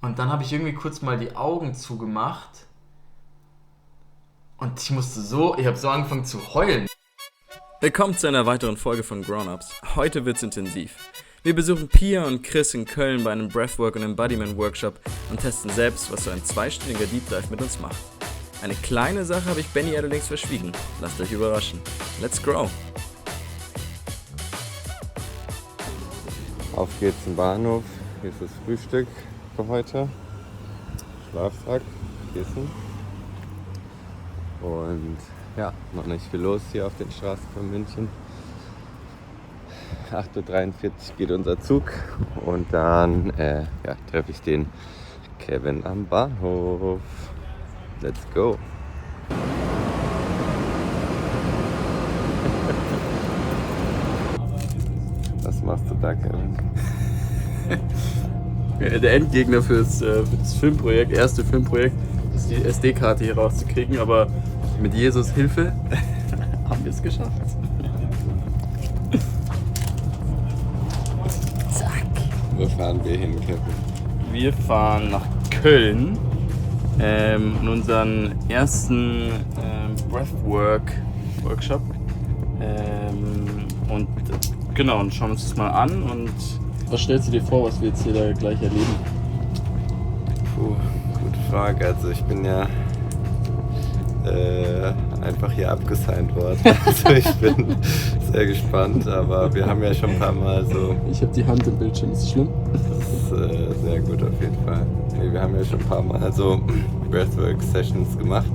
Und dann habe ich irgendwie kurz mal die Augen zugemacht und ich habe so angefangen zu heulen. Willkommen zu einer weiteren Folge von Grown-Ups. Heute wird's intensiv. Wir besuchen Pia und Chris in Köln bei einem Breathwork- und Embodiment-Workshop und testen selbst, was so ein zweistündiger Deep Dive mit uns macht. Eine kleine Sache habe ich Benny allerdings verschwiegen. Lasst euch überraschen. Let's grow! Auf geht's zum Bahnhof. Hier ist das Frühstück für heute. Schlafsack, Kissen. Und ja, noch nicht viel los hier auf den Straßen von München. 8:43 Uhr geht unser Zug und dann treffe ich den Kevin am Bahnhof. Let's go! Was machst du da, Kevin? Der Endgegner für das Filmprojekt, erste Filmprojekt, ist die SD-Karte hier rauszukriegen, aber mit Jesus Hilfe haben wir es geschafft. Zack! Wo fahren wir hin, Kevin? Wir fahren nach Köln in unseren ersten Breathwork-Workshop und schauen uns das mal an. Und was stellst du dir vor, was wir jetzt hier da gleich erleben? Gute Frage. Also ich bin ja einfach hier abgesigned worden. Also ich bin sehr gespannt, aber wir haben ja schon ein paar Mal so... Ich habe die Hand im Bildschirm, ist das schlimm? Das ist sehr gut auf jeden Fall. Nee, wir haben ja schon ein paar Mal so Breathwork-Sessions gemacht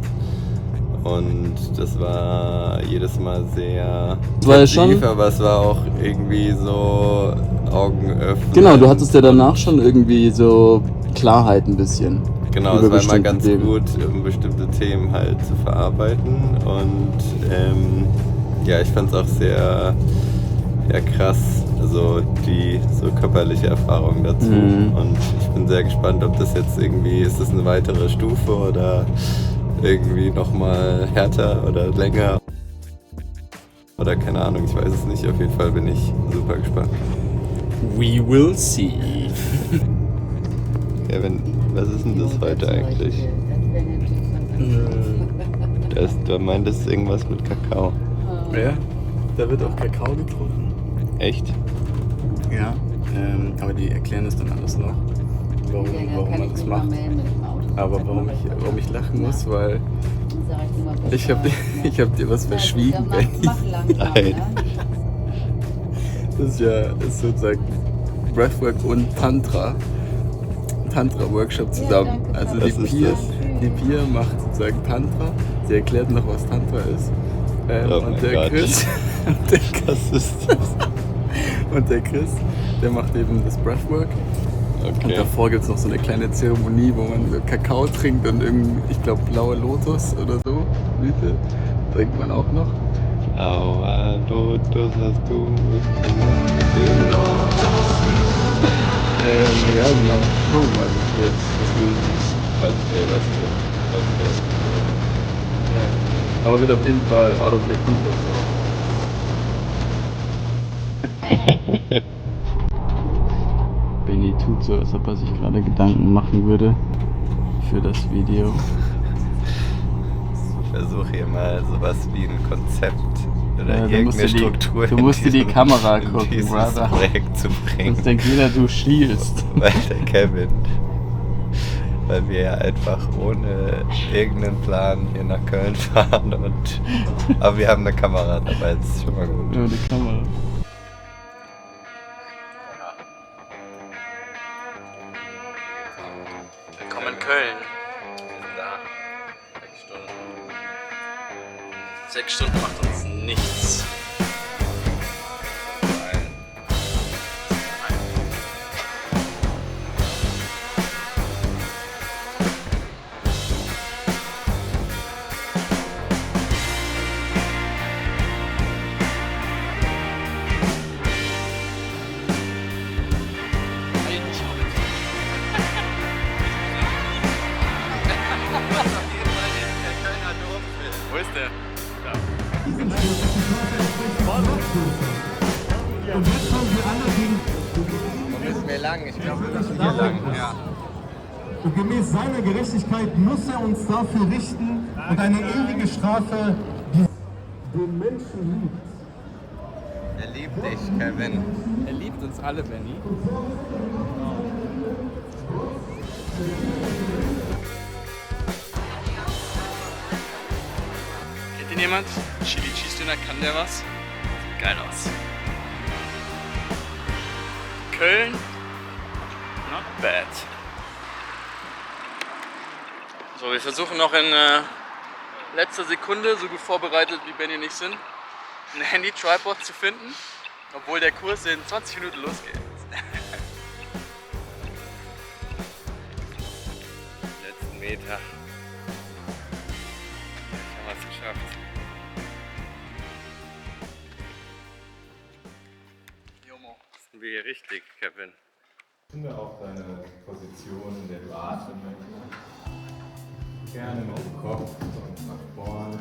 und das war jedes Mal sehr intensiv, aber es war auch irgendwie so Augen öffnen. Genau, du hattest ja danach schon irgendwie so Klarheit ein bisschen. Genau, es war immer ganz gut, um bestimmte Themen halt zu verarbeiten und ich fand es auch sehr krass, also die so körperliche Erfahrung dazu und ich bin sehr gespannt, ob das jetzt irgendwie, ist das eine weitere Stufe oder irgendwie nochmal härter oder länger oder keine Ahnung, ich weiß es nicht, auf jeden Fall bin ich super gespannt. We will see. Kevin, was ist denn das heute eigentlich? Du meintest irgendwas mit Kakao. Ja, da wird auch Kakao getrunken. Echt? Ja, aber die erklären es dann alles noch, warum man das macht. Aber warum ich lachen muss, weil ich hab dir was verschwiegen, Benny. Nein. Das ist sozusagen Breathwork und Tantra-Workshop zusammen. Also die Pia macht sozusagen Tantra, sie erklärt noch, was Tantra ist. Und der Chris, und der Chris, der macht eben das Breathwork. Okay. Und davor gibt es noch so eine kleine Zeremonie, wo man so Kakao trinkt und ich glaube blaue Lotus oder so, Blüte, trinkt man auch noch. Aua, Lotus hast du. Ja, genau. Gucken wir mal, was wir Ja. Aber wird auf jeden Fall out of the comfort. Benny tut so, als ob er sich gerade Gedanken machen würde für das Video. Ich versuche hier mal sowas wie ein Konzept oder Ja, irgendeine Struktur du musst dir die Kamera in gucken, dieses Brother. Projekt zu bringen. Sonst denkt jeder, du schielst. Weil der Kevin, weil wir ja einfach ohne irgendeinen Plan hier nach Köln fahren aber wir haben eine Kamera dabei, das ist schon mal gut. Ja, die Kamera. Willkommen in Köln. Wir sind da. 6 Stunden. 6 Stunden macht uns nichts. Wo ist der? Da. Und jetzt fahren wir alle gegen. Wo müssen wir lang? Ich glaube, wir müssen hier lang. Ja. und gemäß seiner Gerechtigkeit muss er uns dafür richten und eine ewige Strafe, die den Menschen liebt. Er liebt dich, Kevin. Er liebt uns alle, Benny. Kennt ihn jemand? Chili Cheese Döner, kann der was? Sieht geil aus. Köln? Not bad. So, wir versuchen noch in letzter Sekunde, so gut vorbereitet wie Benny und ich sind, ein Handy-Tripod zu finden, obwohl der Kurs in 20 Minuten losgeht. Letzten Meter. Jetzt haben wir es geschafft. Jomo. Sind wir hier richtig, Kevin? Finde auch deine Position, in der du atmen möchtest. Gerne mit dem Kopf und nach vorne.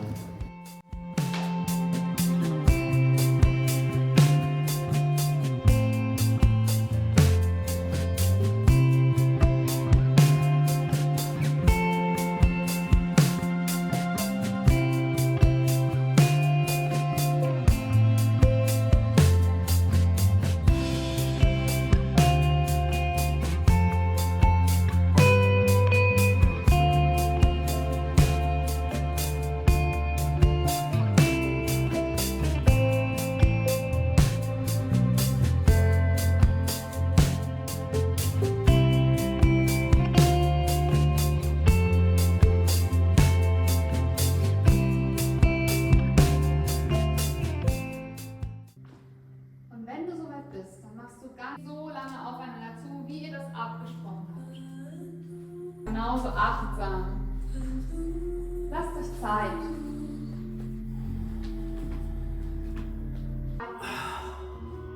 So lange aufeinander zu, wie ihr das abgesprochen habt. Genauso achtsam. Lasst euch Zeit.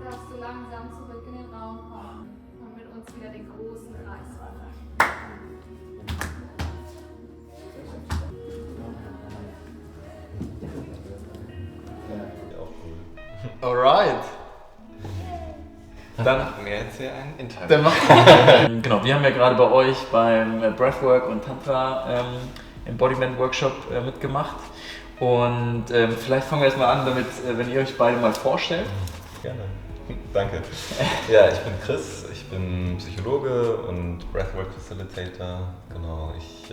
Darfst du langsam zurück in den Raum kommen und mit uns wieder den großen Kreis machen. Alright. Dann machen wir jetzt hier ein Interview. Genau, wir haben ja gerade bei euch beim Breathwork und Tantra Embodiment Workshop mitgemacht. Und vielleicht fangen wir jetzt mal an, damit, wenn ihr euch beide mal vorstellt. Gerne. Danke. Ja, ich bin Chris, ich bin Psychologe und Breathwork Facilitator. Genau, ich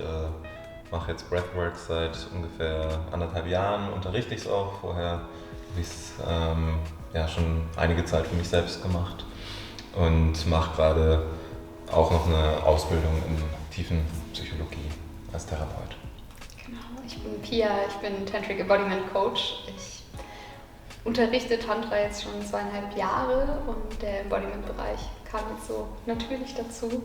mache jetzt Breathwork seit ungefähr 1,5 Jahren, unterrichte ich es auch. Vorher habe ich es ja, schon einige Zeit für mich selbst gemacht und mache gerade auch noch eine Ausbildung in Tiefenpsychologie als Therapeut. Genau, ich bin Pia, ich bin Tantric Embodiment Coach. Ich unterrichte Tantra jetzt schon 2,5 Jahre und der Embodiment-Bereich kam jetzt so natürlich dazu.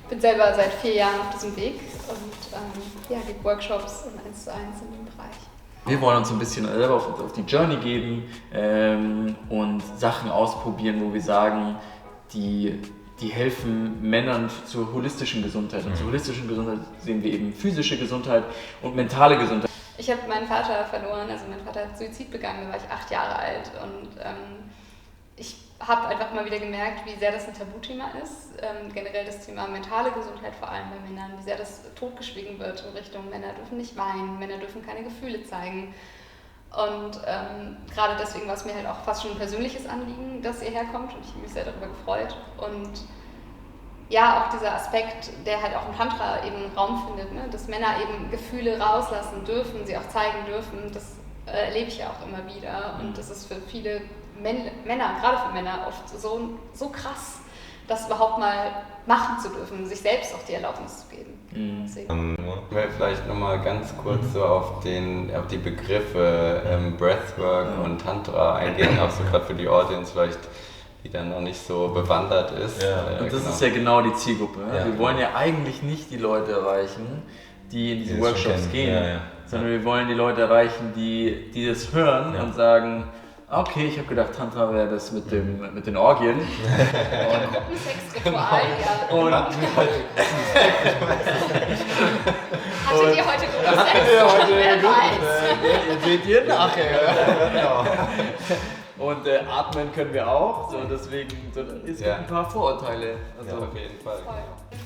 Bin selber seit 4 Jahren auf diesem Weg und ja, gebe Workshops und 1:1 in dem Bereich. Wir wollen uns ein bisschen selber auf die Journey geben und Sachen ausprobieren, wo wir sagen, die helfen Männern zur holistischen Gesundheit. Und zur holistischen Gesundheit sehen wir eben physische Gesundheit und mentale Gesundheit. Ich habe meinen Vater verloren, also mein Vater hat Suizid begangen, da war ich 8 Jahre alt und ich habe einfach mal wieder gemerkt, wie sehr das ein Tabuthema ist, generell das Thema mentale Gesundheit, vor allem bei Männern, wie sehr das totgeschwiegen wird in Richtung Männer dürfen nicht weinen, Männer dürfen keine Gefühle zeigen. Und gerade deswegen war es mir halt auch fast schon ein persönliches Anliegen, dass ihr herkommt und ich habe mich sehr darüber gefreut. Und ja, auch dieser Aspekt, der halt auch im Tantra eben Raum findet, ne? Dass Männer eben Gefühle rauslassen dürfen, sie auch zeigen dürfen, das erlebe ich ja auch immer wieder. Und das ist für viele Männer, gerade für Männer, oft so krass, das überhaupt mal machen zu dürfen, sich selbst auch die Erlaubnis zu geben. Ich will vielleicht nochmal ganz kurz so auf die Begriffe Breathwork und Tantra eingehen, auch so gerade für die Audience vielleicht, die dann noch nicht so bewandert ist. Ja. Und das ist ja genau die Zielgruppe. Ja? Wir wollen ja eigentlich nicht die Leute erreichen, die in diese Workshops gehen, sondern wir wollen die Leute erreichen, die das hören und sagen, okay, ich habe gedacht, Tantra wäre das mit den Orgien. Gruppensexritual, ja. Und Hattet ihr heute guten Sex? Wer weiß. seht ihr nachher. Und atmen können wir auch, so deswegen es gibt ein paar Vorurteile. Also auf jeden Fall. Voll.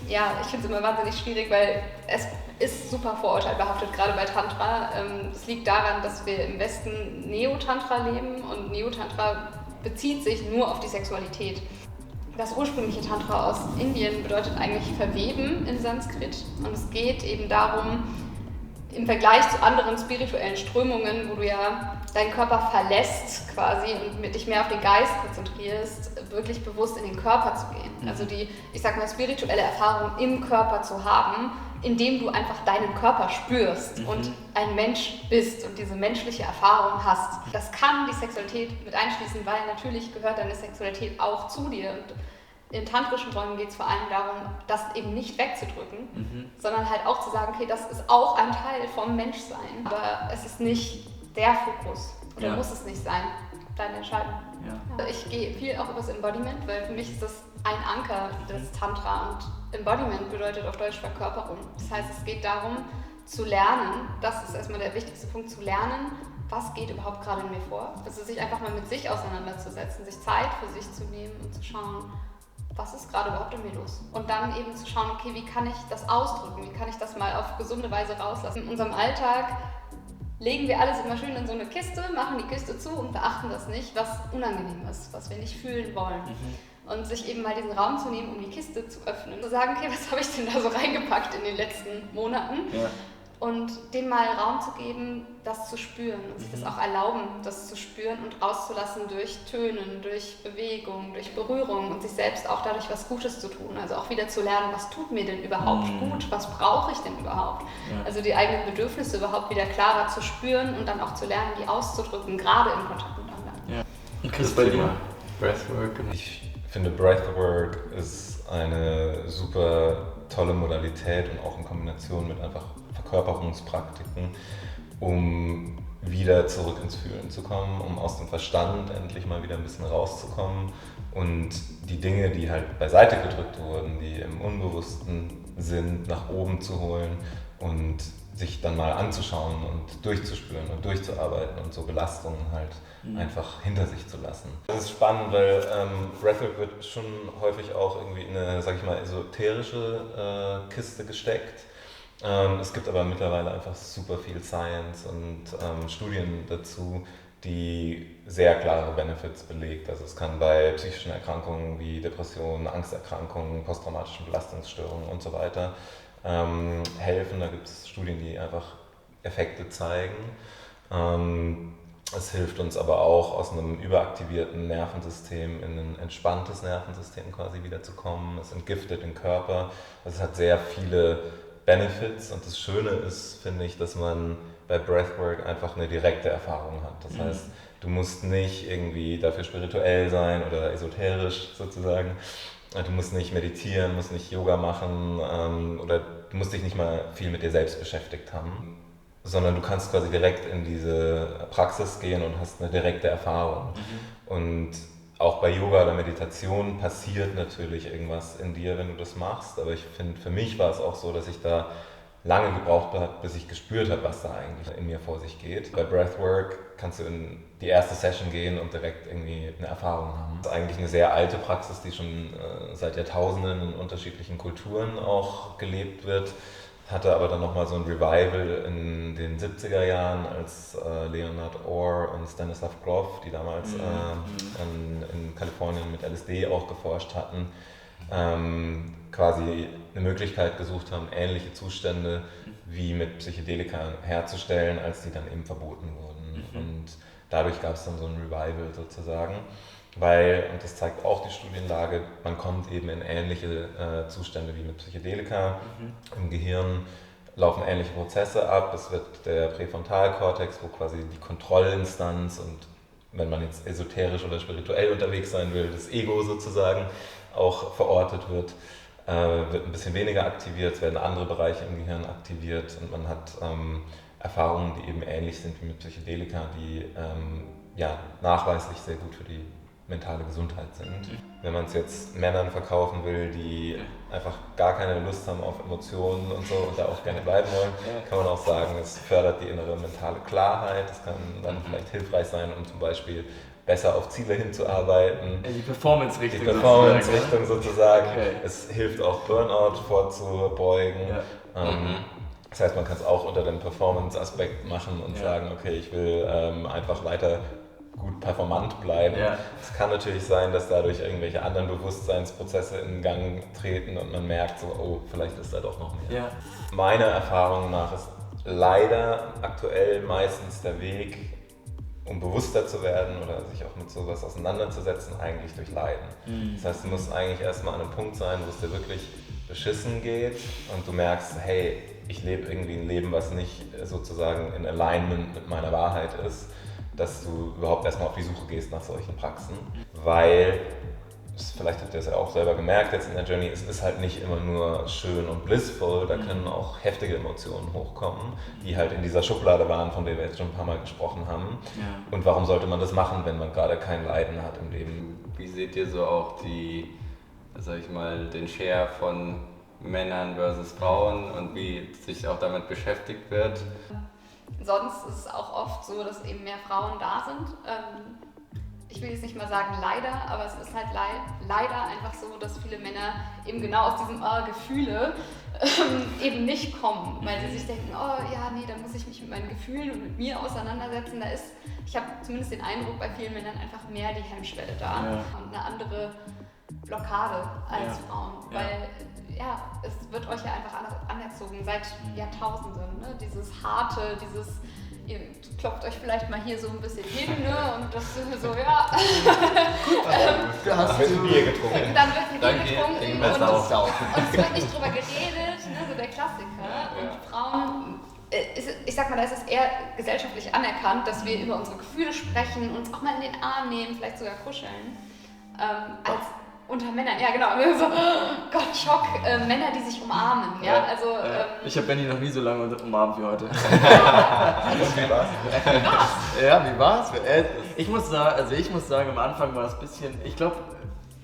Ja, ich finde es immer wahnsinnig schwierig, weil es ist super vorurteilbehaftet, gerade bei Tantra. Es liegt daran, dass wir im Westen Neo-Tantra leben und Neo-Tantra bezieht sich nur auf die Sexualität. Das ursprüngliche Tantra aus Indien bedeutet eigentlich verweben in Sanskrit und es geht eben darum, im Vergleich zu anderen spirituellen Strömungen, wo du ja deinen Körper verlässt quasi und dich mehr auf den Geist konzentrierst, wirklich bewusst in den Körper zu gehen. Also die, ich sag mal, spirituelle Erfahrung im Körper zu haben, indem du einfach deinen Körper spürst und ein Mensch bist und diese menschliche Erfahrung hast. Das kann die Sexualität mit einschließen, weil natürlich gehört deine Sexualität auch zu dir. Und in tantrischen Räumen geht es vor allem darum, das eben nicht wegzudrücken, sondern halt auch zu sagen, okay, das ist auch ein Teil vom Menschsein, aber es ist nicht der Fokus oder muss es nicht sein, deine Entscheidung. Ja. Ich gehe viel auch über das Embodiment, weil für mich ist das ein Anker des Tantra und Embodiment bedeutet auf Deutsch Verkörperung. Das heißt, es geht darum zu lernen, das ist erstmal der wichtigste Punkt, zu lernen, was geht überhaupt gerade in mir vor. Also sich einfach mal mit sich auseinanderzusetzen, sich Zeit für sich zu nehmen und zu schauen, was ist gerade überhaupt in mir los? Und dann eben zu schauen, okay, wie kann ich das ausdrücken? Wie kann ich das mal auf gesunde Weise rauslassen? In unserem Alltag legen wir alles immer schön in so eine Kiste, machen die Kiste zu und beachten das nicht, was unangenehm ist, was wir nicht fühlen wollen. Und sich eben mal diesen Raum zu nehmen, um die Kiste zu öffnen und zu sagen, okay, was habe ich denn da so reingepackt in den letzten Monaten? Ja. Und dem mal Raum zu geben, das zu spüren und sich das auch erlauben, das zu spüren und rauszulassen durch Tönen, durch Bewegung, durch Berührung und sich selbst auch dadurch was Gutes zu tun. Also auch wieder zu lernen, was tut mir denn überhaupt gut, was brauche ich denn überhaupt? Ja. Also die eigenen Bedürfnisse überhaupt wieder klarer zu spüren und dann auch zu lernen, die auszudrücken, gerade im Kontakt mit anderen. Ja. Und Chris, bei dir? Breathwork. Ich finde, Breathwork ist eine super tolle Modalität und auch in Kombination mit einfach Verkörperungspraktiken, um wieder zurück ins Fühlen zu kommen, um aus dem Verstand endlich mal wieder ein bisschen rauszukommen und die Dinge, die halt beiseite gedrückt wurden, die im Unbewussten sind, nach oben zu holen und sich dann mal anzuschauen und durchzuspüren und durchzuarbeiten und so Belastungen halt einfach hinter sich zu lassen. Das ist spannend, weil Breathwork wird schon häufig auch irgendwie in eine, sag ich mal, esoterische Kiste gesteckt. Es gibt aber mittlerweile einfach super viel Science und Studien dazu, die sehr klare Benefits belegt. Also es kann bei psychischen Erkrankungen wie Depressionen, Angsterkrankungen, posttraumatischen Belastungsstörungen und so weiter helfen. Da gibt es Studien, die einfach Effekte zeigen. Es hilft uns aber auch, aus einem überaktivierten Nervensystem in ein entspanntes Nervensystem quasi wiederzukommen. Es entgiftet den Körper. Also es hat sehr viele Benefits und das Schöne ist, finde ich, dass man bei Breathwork einfach eine direkte Erfahrung hat. Das heißt, du musst nicht irgendwie dafür spirituell sein oder esoterisch sozusagen. Du musst nicht meditieren, musst nicht Yoga machen oder du musst dich nicht mal viel mit dir selbst beschäftigt haben, sondern du kannst quasi direkt in diese Praxis gehen und hast eine direkte Erfahrung. Und auch bei Yoga oder Meditation passiert natürlich irgendwas in dir, wenn du das machst, aber ich finde, für mich war es auch so, dass ich da lange gebraucht habe, bis ich gespürt habe, was da eigentlich in mir vor sich geht. Bei Breathwork kannst du in die erste Session gehen und direkt irgendwie eine Erfahrung haben. Das ist eigentlich eine sehr alte Praxis, die schon seit Jahrtausenden in unterschiedlichen Kulturen auch gelebt wird. Hatte aber dann nochmal so ein Revival in den 70er Jahren, als Leonard Orr und Stanislav Grof, die damals in Kalifornien mit LSD auch geforscht hatten, quasi eine Möglichkeit gesucht haben, ähnliche Zustände wie mit Psychedelika herzustellen, als die dann eben verboten wurden. Und dadurch gab es dann so ein Revival sozusagen. Weil, und das zeigt auch die Studienlage, man kommt eben in ähnliche Zustände wie mit Psychedelika. Im Gehirn laufen ähnliche Prozesse ab. Es wird der Präfrontalkortex, wo quasi die Kontrollinstanz und, wenn man jetzt esoterisch oder spirituell unterwegs sein will, das Ego sozusagen auch verortet wird ein bisschen weniger aktiviert, es werden andere Bereiche im Gehirn aktiviert und man hat Erfahrungen, die eben ähnlich sind wie mit Psychedelika, die nachweislich sehr gut für die mentale Gesundheit sind. Wenn man es jetzt Männern verkaufen will, die einfach gar keine Lust haben auf Emotionen und so und da auch gerne bleiben wollen, kann man auch sagen, es fördert die innere mentale Klarheit. Es kann dann vielleicht hilfreich sein, um zum Beispiel besser auf Ziele hinzuarbeiten. Die Performance-Richtung. Die Performance-Richtung sozusagen. Okay. Es hilft auch Burnout vorzubeugen. Ja. Das heißt, man kann es auch unter dem Performance-Aspekt machen und sagen, okay, ich will einfach weiter gut performant bleiben. Ja. Es kann natürlich sein, dass dadurch irgendwelche anderen Bewusstseinsprozesse in Gang treten und man merkt so, oh, vielleicht ist da doch noch mehr. Ja. Meiner Erfahrung nach ist leider aktuell meistens der Weg, um bewusster zu werden oder sich auch mit sowas auseinanderzusetzen, eigentlich durch Leiden. Das heißt, du musst eigentlich erstmal an einem Punkt sein, wo es dir wirklich beschissen geht und du merkst, hey, ich lebe irgendwie ein Leben, was nicht sozusagen in Alignment mit meiner Wahrheit ist, dass du überhaupt erstmal auf die Suche gehst nach solchen Praxen, weil, vielleicht habt ihr es ja auch selber gemerkt jetzt in der Journey, es ist halt nicht immer nur schön und blissful, da können auch heftige Emotionen hochkommen, die halt in dieser Schublade waren, von der wir jetzt schon ein paar Mal gesprochen haben. Ja. Und warum sollte man das machen, wenn man gerade kein Leiden hat im Leben? Wie seht ihr so auch den Share von Männern versus Frauen und wie sich auch damit beschäftigt wird? Sonst ist es auch oft so, dass eben mehr Frauen da sind. Ich will jetzt nicht mal sagen leider, aber es ist halt leider einfach so, dass viele Männer eben genau aus diesem Gefühle eben nicht kommen, weil sie sich denken, oh ja, nee, da muss ich mich mit meinen Gefühlen und mit mir auseinandersetzen. Ich habe zumindest den Eindruck, bei vielen Männern einfach mehr die Hemmschwelle da und eine andere Blockade als Frauen, weil es wird euch ja einfach anerzogen seit Jahrtausenden, ne? Dieses harte, ihr klopft euch vielleicht mal hier so ein bisschen hin, ne? Und das so, ja. Dann wird ein Bier getrunken. Dann wird ein Bier getrunken und es wird nicht drüber geredet, ne? So der Klassiker. Und Frauen, ich sag mal, da ist es eher gesellschaftlich anerkannt, dass wir über unsere Gefühle sprechen, uns auch mal in den Arm nehmen, vielleicht sogar kuscheln, als unter Männern, ja genau, so, oh Gott, Schock, Männer, die sich umarmen, ja, also... ich habe Benni noch nie so lange umarmt wie heute. Wie war's? Ja, wie war's? Ich muss sagen, am Anfang war es ein bisschen, ich glaube,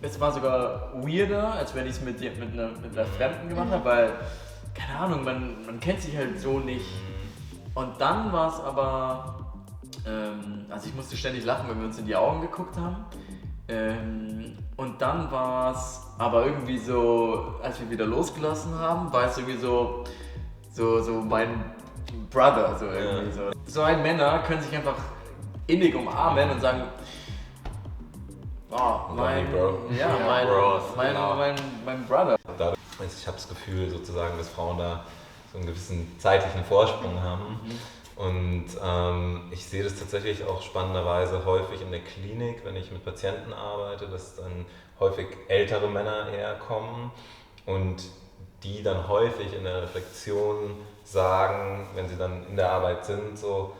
es war sogar weirder, als wenn ich es mit einer Fremden gemacht habe, weil, keine Ahnung, man kennt sich halt so nicht. Und dann war es aber, also ich musste ständig lachen, wenn wir uns in die Augen geguckt haben. Und dann war es aber irgendwie so, als wir wieder losgelassen haben, war es irgendwie so mein Brother, so irgendwie so. Zwei Männer können sich einfach innig umarmen und sagen, mein Brother. Ich habe das Gefühl sozusagen, dass Frauen da so einen gewissen zeitlichen Vorsprung haben. Und ich sehe das tatsächlich auch spannenderweise häufig in der Klinik, wenn ich mit Patienten arbeite, dass dann häufig ältere Männer herkommen und die dann häufig in der Reflexion sagen, wenn sie dann in der Arbeit sind, so,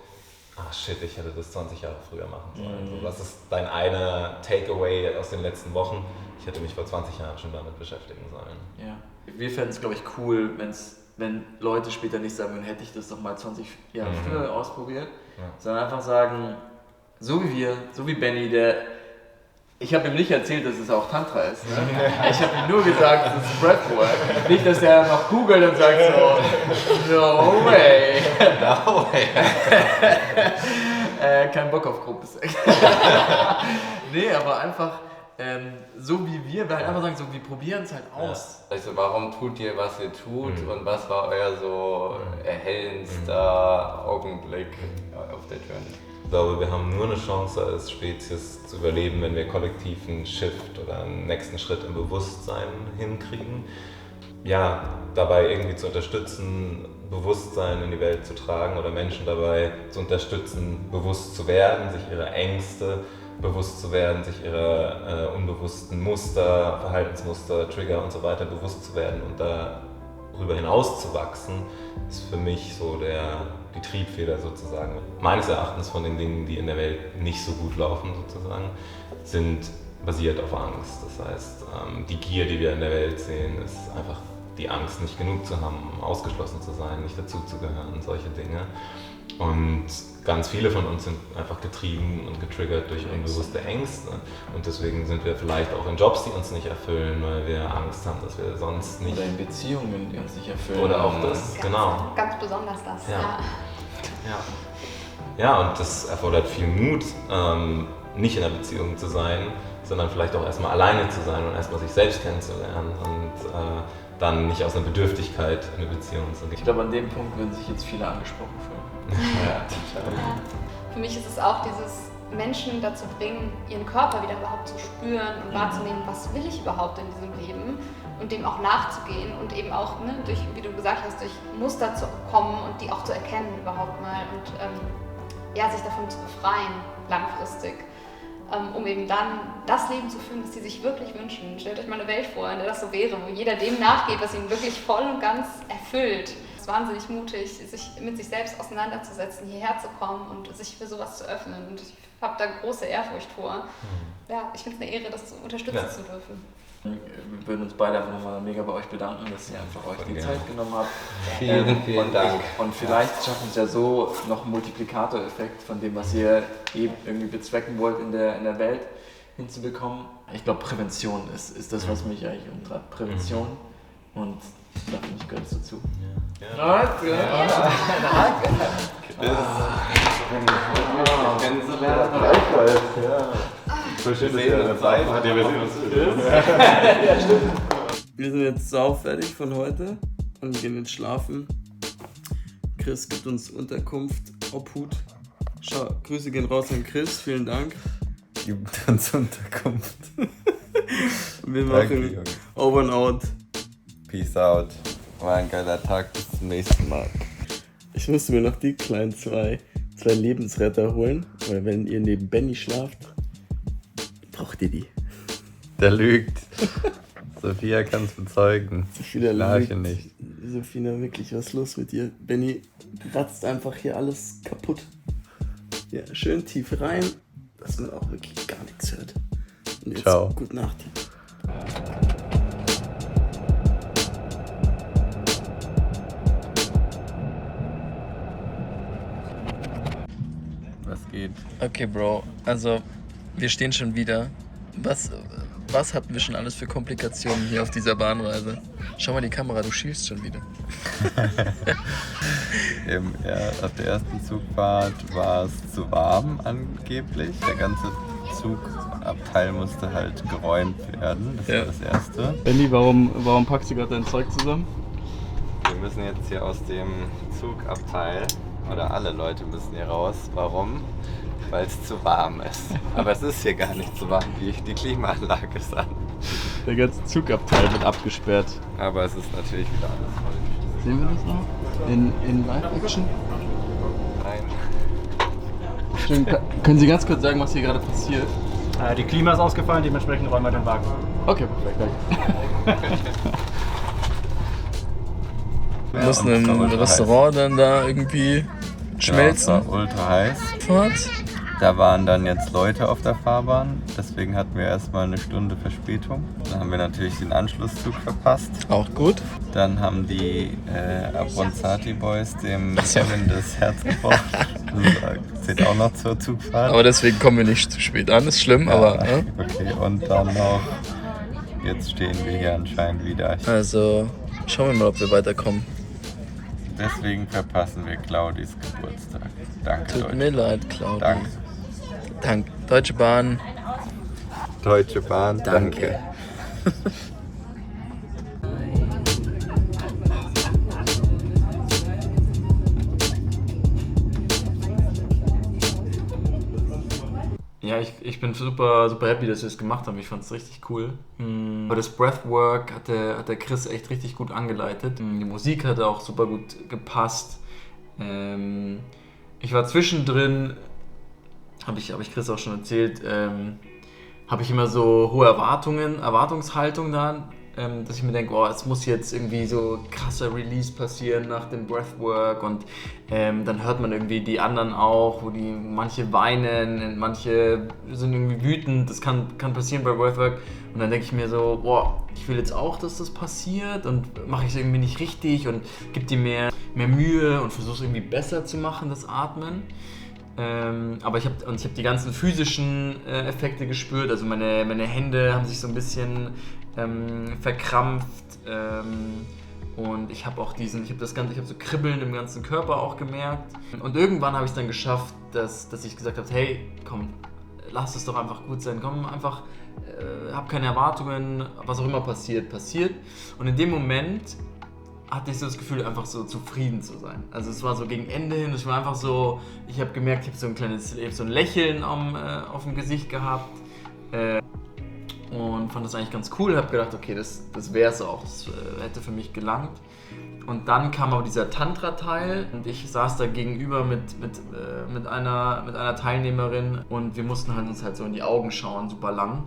ach shit, ich hätte das 20 Jahre früher machen sollen. So, was ist dein einer Takeaway aus den letzten Wochen? Ich hätte mich vor 20 Jahren schon damit beschäftigen sollen. Ja. Wir fänden es, glaube ich, cool, wenn Leute später nicht sagen, hätte ich das doch mal 20 Jahre früher ausprobiert, sondern einfach sagen, so wie Benni, ich habe ihm nicht erzählt, dass es auch Tantra ist. Ne? Ich habe ihm nur gesagt, es ist Breathwork. Nicht, dass er noch googelt und sagt so, no way. No way. Kein Bock auf Gruppensex. Nee, aber einfach so wie wir halt einfach sagen, so, wir probieren es halt aus. Also warum tut ihr, was ihr tut und was war euer so erhellendster Augenblick auf der Journey? Ich glaube, wir haben nur eine Chance als Spezies zu überleben, wenn wir kollektiv einen Shift oder einen nächsten Schritt im Bewusstsein hinkriegen. Ja, dabei irgendwie zu unterstützen, Bewusstsein in die Welt zu tragen oder Menschen dabei zu unterstützen, bewusst zu werden, sich ihrer Ängste bewusst zu werden, sich ihrer unbewussten Muster, Verhaltensmuster, Trigger und so weiter bewusst zu werden und darüber hinaus zu wachsen, ist für mich so die Triebfeder sozusagen. Meines Erachtens von den Dingen, die in der Welt nicht so gut laufen sozusagen, sind basiert auf Angst. Das heißt, die Gier, die wir in der Welt sehen, ist einfach die Angst, nicht genug zu haben, ausgeschlossen zu sein, nicht dazuzugehören, solche Dinge. Und ganz viele von uns sind einfach getrieben und getriggert durch unbewusste Ängste. Und deswegen sind wir vielleicht auch in Jobs, die uns nicht erfüllen, weil wir Angst haben, dass wir sonst nicht... Oder in Beziehungen, die uns nicht erfüllen. Oder auch das, genau. Ganz besonders das, Ja, und das erfordert viel Mut, nicht in einer Beziehung zu sein, sondern vielleicht auch erstmal alleine zu sein und erstmal sich selbst kennenzulernen und dann nicht aus einer Bedürftigkeit in eine Beziehung zu gehen. Ich glaube, an dem Punkt würden sich jetzt viele angesprochen fühlen. Ja. Für mich ist es auch dieses Menschen dazu bringen, ihren Körper wieder überhaupt zu spüren und wahrzunehmen, was will ich überhaupt in diesem Leben und dem auch nachzugehen und eben auch, ne, durch, wie du gesagt hast, durch Muster zu kommen und die auch zu erkennen überhaupt mal und sich davon zu befreien langfristig. Um eben dann das Leben zu führen, das sie sich wirklich wünschen. Stellt euch mal eine Welt vor, in der das so wäre, wo jeder dem nachgeht, was ihn wirklich voll und ganz erfüllt. Es ist wahnsinnig mutig, sich mit sich selbst auseinanderzusetzen, hierher zu kommen und sich für sowas zu öffnen. Und ich habe da große Ehrfurcht vor. Ja, ich finde es eine Ehre, das unterstützen zu dürfen. Wir würden uns beide einfach nochmal mega bei euch bedanken, dass ihr einfach euch die Zeit genommen habt. Vielen Dank. Und vielleicht schaffen es ja so noch einen Multiplikatoreffekt von dem, was ihr eben irgendwie bezwecken wollt in der Welt hinzubekommen. Ich glaube, Prävention ist das, was mich eigentlich umtreibt. Prävention und da finde ich, gehört es dazu. Wir sind jetzt saufertig von heute und gehen jetzt schlafen. Chris gibt uns Unterkunft, Obhut. Grüße gehen raus an Chris, vielen Dank. Gibt uns Unterkunft. Wir machen over and out. Peace out. War ein geiler Tag, bis zum nächsten Mal. Ich musste mir noch die kleinen zwei Lebensretter holen, weil wenn ihr neben Benny schlaft, braucht ihr die. Der lügt. Sophia kann es bezeugen. Sophia lügt nicht. Sophia, wirklich, was ist los mit dir? Benny kratzt einfach hier alles kaputt. Ja, schön tief rein, dass man auch wirklich gar nichts hört. Und jetzt Ciao. Gute Nacht. Was geht? Okay, Bro, also wir stehen schon wieder. Was hatten wir schon alles für Komplikationen hier auf dieser Bahnreise? Schau mal die Kamera, du schielst schon wieder. Auf der ersten Zugfahrt war es zu warm angeblich. Der ganze Zugabteil musste halt geräumt werden. Das war das Erste. Benny, warum packst du gerade dein Zeug zusammen? Wir müssen jetzt hier aus dem Zugabteil, oder alle Leute müssen hier raus. Warum? Weil es zu warm ist. Aber es ist hier gar nicht zu warm, die Klimaanlage ist an. Der ganze Zugabteil wird abgesperrt. Aber es ist natürlich wieder alles voll. Sehen wir das noch? In Live-Action? Nein. Können Sie ganz kurz sagen, was hier gerade passiert? Die Klima ist ausgefallen, dementsprechend räumen wir den Wagen. Okay, perfekt, danke. Wir mussten im Restaurant dann da irgendwie schmelzen. Ja, es war ultra heiß. Fahrt. Da waren dann jetzt Leute auf der Fahrbahn, deswegen hatten wir erstmal eine Stunde Verspätung. Dann haben wir natürlich den Anschlusszug verpasst. Auch gut. Dann haben die Abronzati Boys dem Kevin das Herz gebrochen. Das zählt auch noch zur Zugfahrt. Aber deswegen kommen wir nicht zu spät an, ist schlimm, aber... Okay, und dann noch, jetzt stehen wir hier anscheinend wieder. Also, schauen wir mal, ob wir weiterkommen. Deswegen verpassen wir Claudis Geburtstag. Danke, Tut Leute. mir leid, Claudia. Danke. Danke. Deutsche Bahn. Deutsche Bahn, danke. Ja, ich bin super, super happy, dass wir es gemacht haben. Ich fand es richtig cool. Aber das Breathwork hat der Chris echt richtig gut angeleitet. Die Musik hat auch super gut gepasst. Ich war zwischendrin, habe ich Chris auch schon erzählt, habe ich immer so hohe Erwartungshaltung da, dass ich mir denke, oh, es muss jetzt irgendwie so krasser Release passieren nach dem Breathwork und dann hört man irgendwie die anderen auch, wo die manche weinen, manche sind irgendwie wütend, das kann passieren bei Breathwork und dann denke ich mir so, boah, ich will jetzt auch, dass das passiert und mache ich es irgendwie nicht richtig und gebe dir mehr Mühe und versuche es irgendwie besser zu machen, das Atmen. Aber ich habe die ganzen physischen Effekte gespürt, also meine Hände haben sich so ein bisschen verkrampft und ich habe so Kribbeln im ganzen Körper auch gemerkt und irgendwann habe ich es dann geschafft, dass ich gesagt habe, hey, komm, lass es doch einfach gut sein, komm einfach, hab keine Erwartungen, was auch immer passiert. Und in dem Moment hatte ich so das Gefühl, einfach so zufrieden zu sein. Also es war so gegen Ende hin, ich war einfach so, ich habe gemerkt, ich habe so ein Lächeln auf dem Gesicht gehabt und fand das eigentlich ganz cool, habe gedacht, okay, das wäre es auch, das hätte für mich gelangt. Und dann kam aber dieser Tantra-Teil und ich saß da gegenüber mit einer Teilnehmerin und wir mussten uns halt so in die Augen schauen, super lang.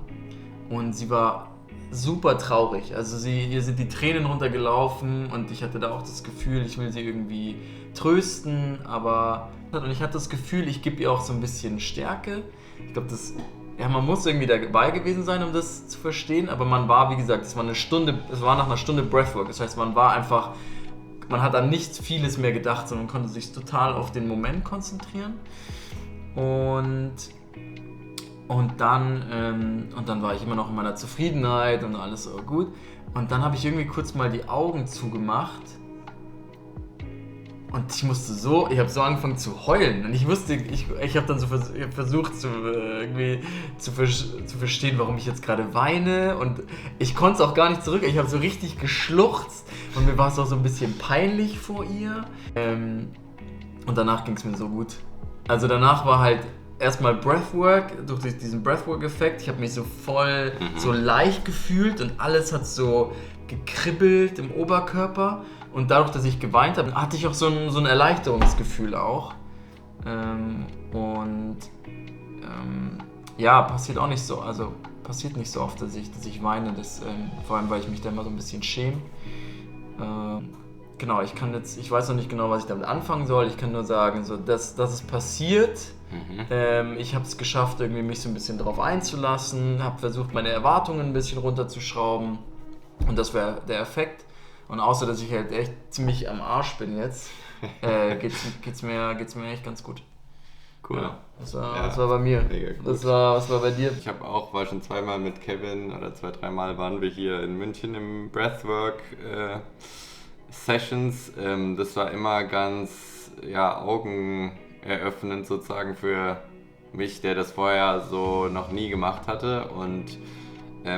Und sie war super traurig. Also ihr sind die Tränen runtergelaufen und ich hatte da auch das Gefühl, ich will sie irgendwie trösten, und ich hatte das Gefühl, ich gebe ihr auch so ein bisschen Stärke. Ich glaube, man muss irgendwie dabei gewesen sein, um das zu verstehen, aber man war, wie gesagt, es war nach einer Stunde Breathwork, das heißt, man hat an nichts vieles mehr gedacht, sondern konnte sich total auf den Moment konzentrieren. Und dann war ich immer noch in meiner Zufriedenheit und alles so gut. Und dann habe ich irgendwie kurz mal die Augen zugemacht und ich habe so angefangen zu heulen. Und ich habe dann so versucht irgendwie zu verstehen, warum ich jetzt gerade weine. Und ich konnte es auch gar nicht zurück. Ich habe so richtig geschluchzt und mir war es auch so ein bisschen peinlich vor ihr. Und danach ging es mir so gut. Also danach war halt erstmal Breathwork, durch diesen Breathwork-Effekt. Ich habe mich so voll so leicht gefühlt und alles hat so gekribbelt im Oberkörper. Und dadurch, dass ich geweint habe, hatte ich auch so ein Erleichterungsgefühl auch. Passiert auch nicht so. Also passiert nicht so oft, dass ich weine. Vor allem, weil ich mich da immer so ein bisschen schäme. Genau, ich weiß noch nicht genau, was ich damit anfangen soll. Ich kann nur sagen, so, das ist passiert. Ich habe es geschafft, irgendwie mich so ein bisschen darauf einzulassen, habe versucht, meine Erwartungen ein bisschen runterzuschrauben. Und das wäre der Effekt. Und außer, dass ich halt echt ziemlich am Arsch bin jetzt, geht's mir echt ganz gut. Cool. Ja, das war bei mir. Mega gut. Was war bei dir? Ich war schon zweimal mit Kevin oder 2-3 Mal waren wir hier in München im Breathwork Sessions. Das war immer ganz augeneröffnend sozusagen für mich, der das vorher so noch nie gemacht hatte. Und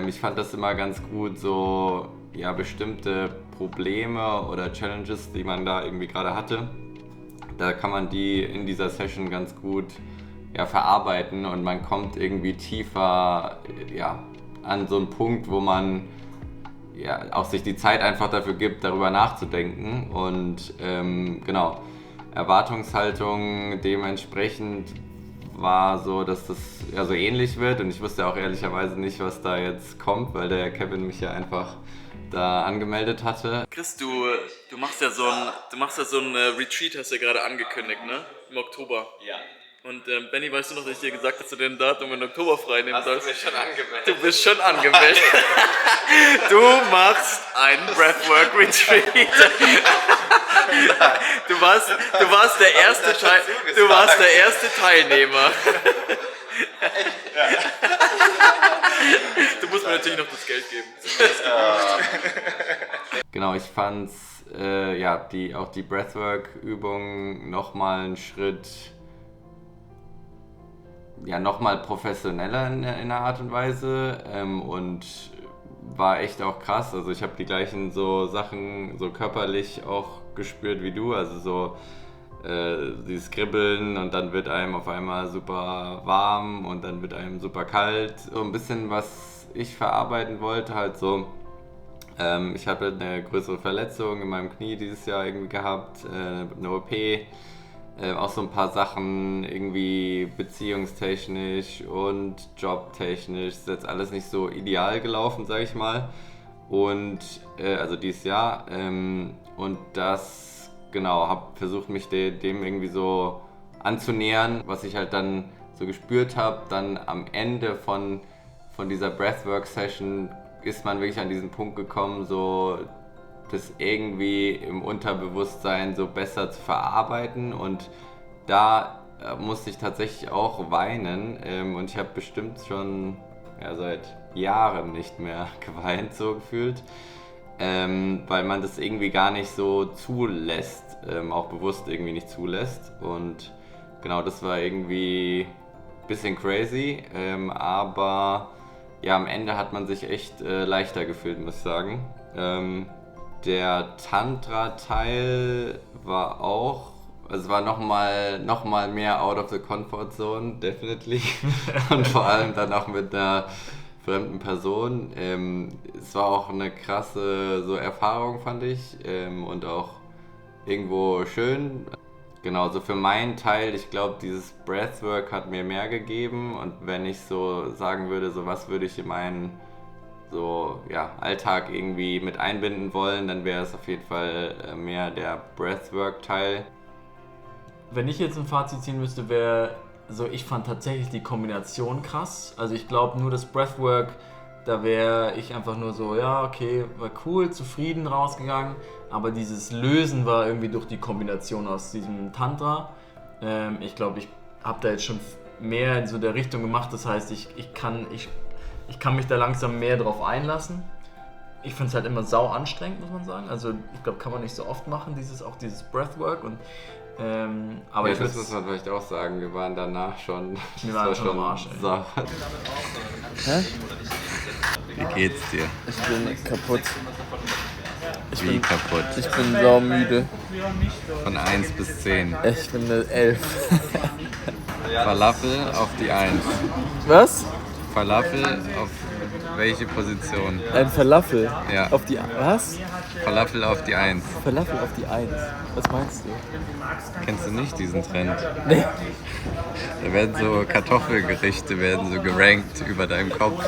ich fand das immer ganz gut, so bestimmte Probleme oder Challenges, die man da irgendwie gerade hatte. Da kann man die in dieser Session ganz gut verarbeiten und man kommt irgendwie tiefer an so einen Punkt, wo man auch sich die Zeit einfach dafür gibt, darüber nachzudenken und Erwartungshaltung dementsprechend war so, dass das so ähnlich wird und ich wusste auch ehrlicherweise nicht, was da jetzt kommt, weil der Kevin mich ja einfach da angemeldet hatte. Chris, du machst ja so ein Retreat, hast du ja gerade angekündigt, ne? Im Oktober. Ja. Und Benny, weißt du noch, dass ich dir gesagt habe, dass du den Datum im Oktober frei nehmen sollst? Du bist schon angemeldet. Du bist schon angemeldet. Du machst einen Breathwork-Retreat. Du warst der erste Teilnehmer. Du musst mir natürlich noch das Geld geben. Genau, ich fand's die Breathwork-Übung nochmal einen Schritt nochmal professioneller in einer Art und Weise und war echt auch krass. Also ich habe die gleichen so Sachen so körperlich auch gespürt wie du, also so dieses Kribbeln und dann wird einem auf einmal super warm und dann wird einem super kalt. So ein bisschen, was ich verarbeiten wollte, halt so. Ich habe eine größere Verletzung in meinem Knie dieses Jahr irgendwie gehabt, eine OP. Auch so ein paar Sachen irgendwie beziehungstechnisch und jobtechnisch. Ist jetzt alles nicht so ideal gelaufen, sag ich mal. Und also dieses Jahr. Und das, habe versucht, mich dem irgendwie so anzunähern, was ich halt dann so gespürt habe. Dann am Ende von dieser Breathwork-Session ist man wirklich an diesen Punkt gekommen, so das irgendwie im Unterbewusstsein so besser zu verarbeiten und da musste ich tatsächlich auch weinen und ich habe bestimmt schon seit Jahren nicht mehr geweint, so gefühlt, weil man das irgendwie gar nicht so zulässt, auch bewusst irgendwie nicht zulässt und genau das war irgendwie bisschen crazy, aber ja, am Ende hat man sich echt leichter gefühlt, muss ich sagen. Der Tantra-Teil war auch, also es war noch mal mehr out of the comfort zone, definitely. Und vor allem dann auch mit einer fremden Person. Es war auch eine krasse so Erfahrung, fand ich, und auch irgendwo schön. Genau, so für meinen Teil, ich glaube, dieses Breathwork hat mir mehr gegeben, und wenn ich so sagen würde, so was würde ich in meinen so, ja, Alltag irgendwie mit einbinden wollen, dann wäre es auf jeden Fall mehr der Breathwork-Teil. Wenn ich jetzt ein Fazit ziehen müsste, wäre so, ich fand tatsächlich die Kombination krass. Also ich glaube, nur das Breathwork, da wäre ich einfach nur so, ja, okay, war cool, zufrieden rausgegangen. Aber dieses Lösen war irgendwie durch die Kombination aus diesem Tantra. Ich glaube, ich habe da jetzt schon mehr in so der Richtung gemacht. Das heißt, ich kann mich da langsam mehr drauf einlassen. Ich finde es halt immer sau anstrengend, muss man sagen. Also ich glaube, kann man nicht so oft machen, dieses Breathwork. Und, aber ja, ich das muss man vielleicht auch sagen, wir waren danach schon... Wir waren schon am Arsch, so. Hä? Wie geht's dir? Ich bin kaputt. Wie kaputt? Ich bin saumüde. Von 1 bis 10. Ich bin eine 11. Falafel auf die 1. Was? Falafel auf welche Position? Ein Falafel? Ja. Auf die... Was? Falafel auf die 1. Falafel auf die 1. Was meinst du? Kennst du nicht diesen Trend? Nee. Da werden so Kartoffelgerichte werden so gerankt über deinem Kopf.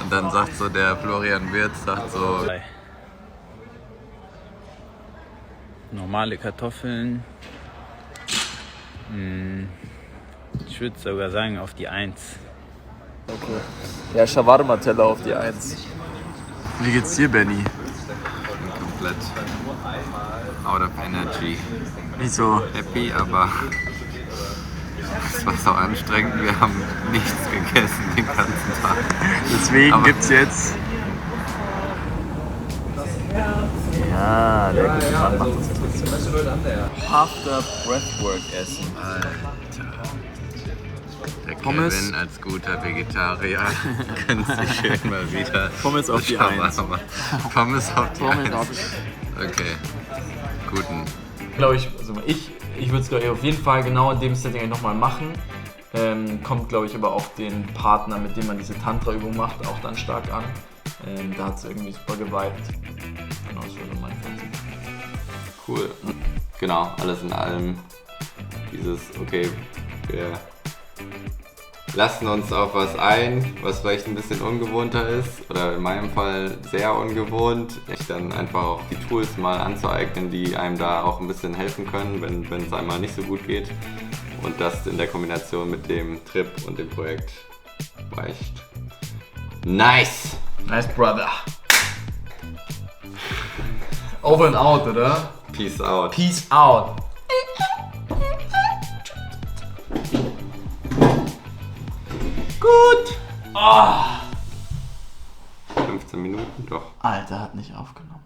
Und dann sagt so der Florian Wirtz, sagt so... Normale Kartoffeln. Ich würde sogar sagen auf die 1. Okay. Ja, Shawarma-Teller auf die 1. Wie geht's dir, Benny? Komplett out of energy. Wieso? Happy, aber es war so anstrengend. Wir haben nichts gegessen den ganzen Tag. Deswegen gibt's jetzt... Ja, der gute Mann macht das trotzdem. After Breathwork essen. Alter. Der Pommes. Kevin als guter Vegetarier gönnt sich schön mal wieder. Pommes auf die 1. Pommes auf die 1. Pommes Okay, guten. Glaube ich, also ich würde es glaube ich auf jeden Fall genau in dem Setting nochmal machen. Kommt glaube ich aber auf den Partner, mit dem man diese Tantra-Übung macht, auch dann stark an. Da hat es irgendwie super geweibt. Genau, das wäre so mein Fazit. Cool. Genau, alles in allem dieses, okay, wir lassen uns auf was ein, was vielleicht ein bisschen ungewohnter ist, oder in meinem Fall sehr ungewohnt. Ich dann einfach auch die Tools mal anzueignen, die einem da auch ein bisschen helfen können, wenn es einmal nicht so gut geht. Und das in der Kombination mit dem Trip und dem Projekt war echt nice! Nice, brother. Over and out, oder? Peace out. Peace out. Gut. Oh. 15 Minuten, doch. Alter, hat nicht aufgenommen.